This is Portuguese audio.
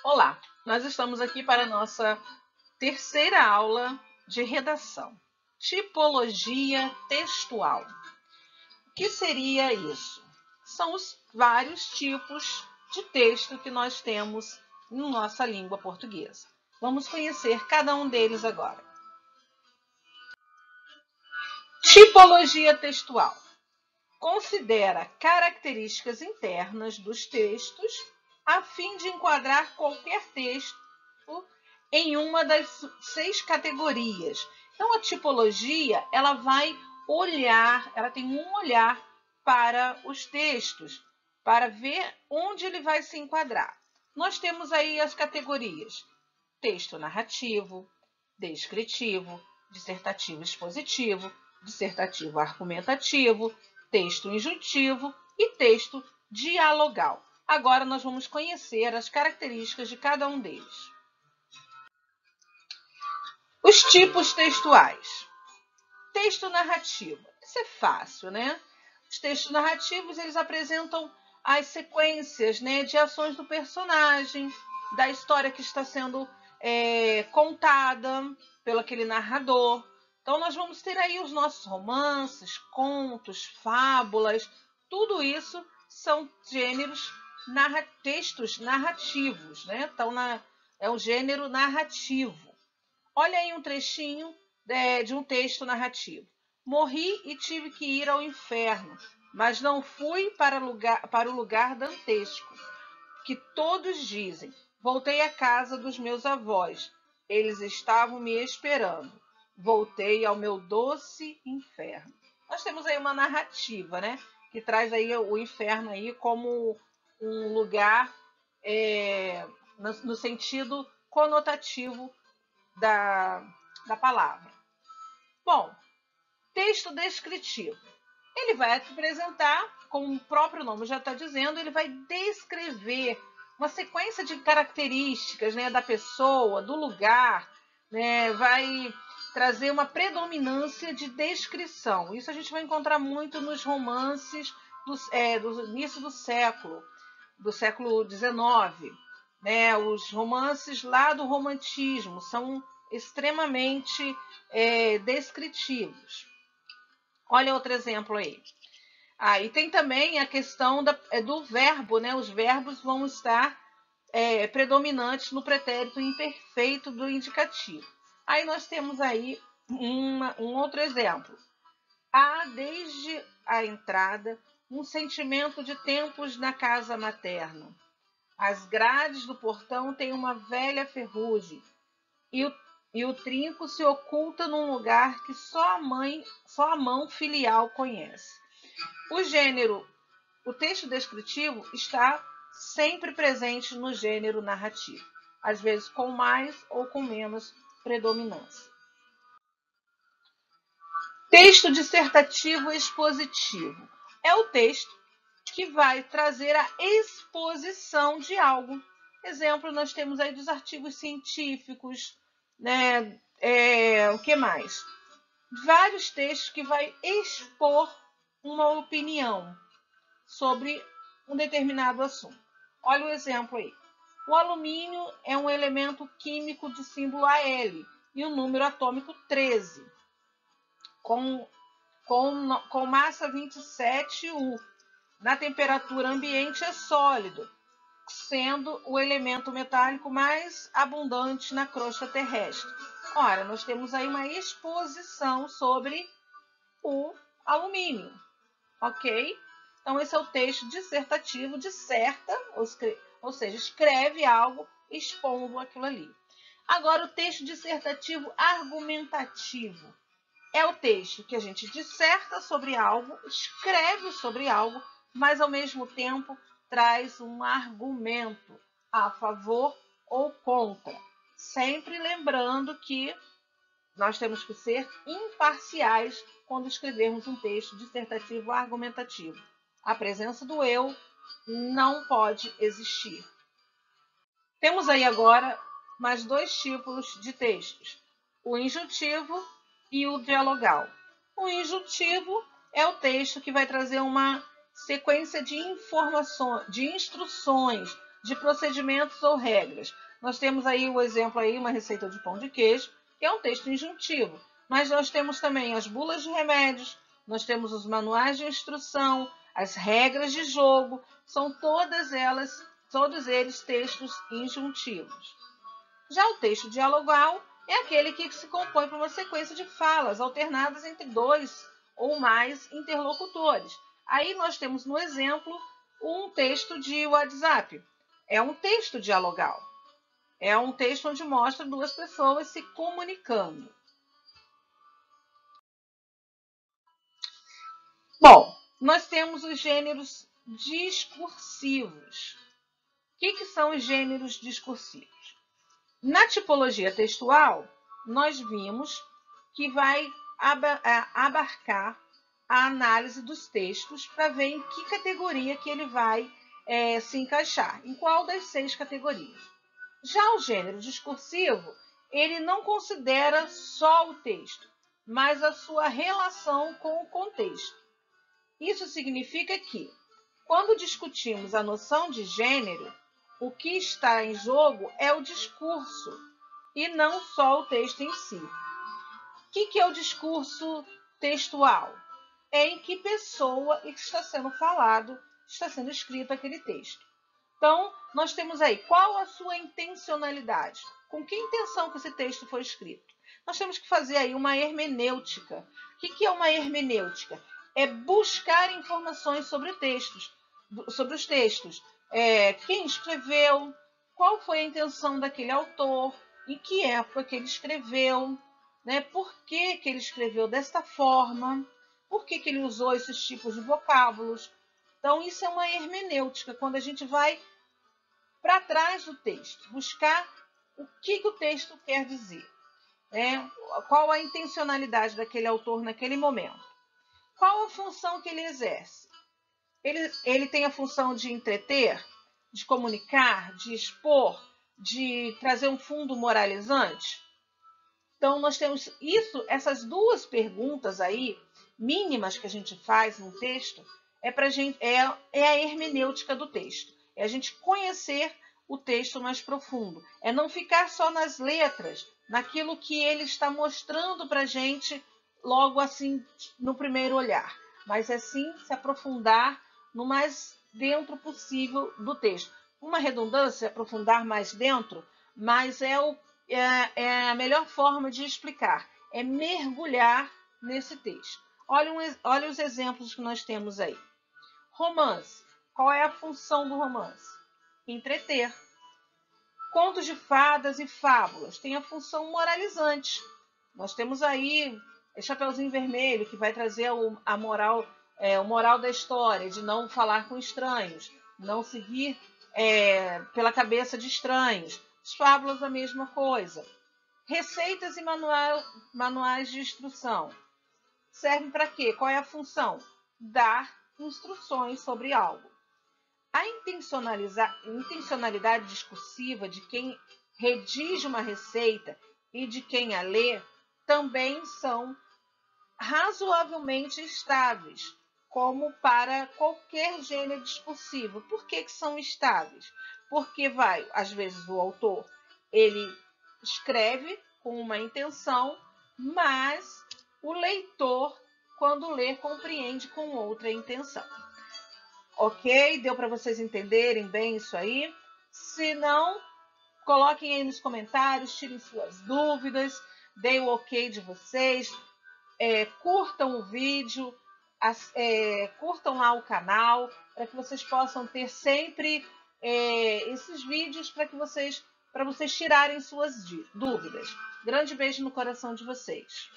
Olá, nós estamos aqui para a nossa terceira aula de redação. Tipologia textual. O que seria isso? São os vários tipos de texto que nós temos na nossa língua portuguesa. Vamos conhecer cada um deles agora. Tipologia textual. Considera características internas dos textos a fim de enquadrar qualquer texto em uma das 6 categorias. Então, a tipologia, ela vai olhar, ela tem um olhar para os textos, para ver onde ele vai se enquadrar. Nós temos aí as categorias: texto narrativo, descritivo, dissertativo expositivo, dissertativo argumentativo, texto injuntivo e texto dialogal. Agora nós vamos conhecer as características de cada um deles. Os tipos textuais. Texto narrativo. Isso é fácil, né? Os textos narrativos, eles apresentam as sequências, né, de ações do personagem, da história que está sendo contada pelo aquele narrador. Então, nós vamos ter aí os nossos romances, contos, fábulas, tudo isso são gêneros, textos narrativos, né? Então, é um gênero narrativo. Olha aí um trechinho de um texto narrativo. Morri e tive que ir ao inferno, mas não fui para o lugar dantesco, que todos dizem. Voltei à casa dos meus avós. Eles estavam me esperando. Voltei ao meu doce inferno. Nós temos aí uma narrativa, né? Que traz aí o inferno aí como um lugar no sentido conotativo da palavra. Bom, texto descritivo. Ele vai apresentar, como o próprio nome já está dizendo, ele vai descrever uma sequência de características, né, da pessoa, do lugar, né, vai trazer uma predominância de descrição. Isso a gente vai encontrar muito nos romances do início do século XIX. Né? Os romances lá do romantismo são extremamente descritivos. Olha outro exemplo aí. E tem também a questão do verbo, né? Os verbos vão estar predominantes no pretérito imperfeito do indicativo. Aí nós temos aí um outro exemplo. Há desde a entrada um sentimento de tempos na casa materna. As grades do portão têm uma velha ferrugem e o trinco se oculta num lugar que só a mão filial conhece. O texto descritivo está sempre presente no gênero narrativo, às vezes com mais ou com menos predominância. Texto dissertativo expositivo é o texto que vai trazer a exposição de algo. Exemplo, nós temos aí dos artigos científicos, né? O que mais? Vários textos que vai expor uma opinião sobre um determinado assunto. Olha o exemplo aí. O alumínio é um elemento químico de símbolo Al e o número atômico 13, com massa 27U. Na temperatura ambiente é sólido, sendo o elemento metálico mais abundante na crosta terrestre. Ora, nós temos aí uma exposição sobre o alumínio, ok? Então, esse é o texto dissertativo, disserta, ou seja, escreve algo expondo aquilo ali. Agora, o texto dissertativo argumentativo é o texto que a gente disserta sobre algo, escreve sobre algo, mas ao mesmo tempo traz um argumento a favor ou contra. Sempre lembrando que nós temos que ser imparciais quando escrevermos um texto dissertativo argumentativo. A presença do eu não pode existir. Temos aí agora mais 2 tipos de textos: o injuntivo e o dialogal. O injuntivo é o texto que vai trazer uma sequência de informações, de instruções, de procedimentos ou regras. Nós temos aí o exemplo aí, uma receita de pão de queijo, que é um texto injuntivo. Mas nós temos também as bulas de remédios, nós temos os manuais de instrução, as regras de jogo, são todos eles textos injuntivos. Já o texto dialogal é aquele que se compõe por uma sequência de falas alternadas entre dois ou mais interlocutores. Aí nós temos no exemplo um texto de WhatsApp. É um texto dialogal. É um texto onde mostra duas pessoas se comunicando. Bom, nós temos os gêneros discursivos. O que são os gêneros discursivos? Na tipologia textual, nós vimos que vai abarcar a análise dos textos para ver em que categoria que ele vai se encaixar, em qual das 6 categorias. Já o gênero discursivo, ele não considera só o texto, mas a sua relação com o contexto. Isso significa que, quando discutimos a noção de gênero, o que está em jogo é o discurso e não só o texto em si. O que é o discurso textual? É em que pessoa está sendo falado, está sendo escrito aquele texto. Então, nós temos aí qual a sua intencionalidade, com que intenção que esse texto foi escrito. Nós temos que fazer aí uma hermenêutica. O que é uma hermenêutica? É buscar informações sobre os textos. Quem escreveu, qual foi a intenção daquele autor, em que época que ele escreveu, né? Por que ele escreveu desta forma, por que ele usou esses tipos de vocábulos. Então, isso é uma hermenêutica, quando a gente vai para trás do texto, buscar o que o texto quer dizer, né? Qual a intencionalidade daquele autor naquele momento. Qual a função que ele exerce? Ele tem a função de entreter, de comunicar, de expor, de trazer um fundo moralizante? Então, nós temos essas duas perguntas aí, mínimas que a gente faz no texto, é a hermenêutica do texto. É a gente conhecer o texto mais profundo. É não ficar só nas letras, naquilo que ele está mostrando para a gente logo assim no primeiro olhar, mas é sim se aprofundar no mais dentro possível do texto. Uma redundância, aprofundar mais dentro, mas é a melhor forma de explicar, é mergulhar nesse texto. Olha os exemplos que nós temos aí. Romance. Qual é a função do romance? Entreter. Contos de fadas e fábulas têm a função moralizante. Nós temos aí Chapeuzinho Vermelho, que vai trazer a moral, o moral da história, de não falar com estranhos, não seguir pela cabeça de estranhos. As fábulas, a mesma coisa. Receitas e manuais de instrução. Servem para quê? Qual é a função? Dar instruções sobre algo. A intencionalidade discursiva de quem redige uma receita e de quem a lê também são razoavelmente estáveis, como para qualquer gênero discursivo. Por que são estáveis? Porque às vezes o autor, ele escreve com uma intenção, mas o leitor, quando lê, compreende com outra intenção. Ok? Deu para vocês entenderem bem isso aí? Se não, coloquem aí nos comentários, tirem suas dúvidas, deem o ok de vocês, curtam o vídeo, curtam lá o canal, para que vocês possam ter sempre esses vídeos para vocês tirarem suas dúvidas. Grande beijo no coração de vocês.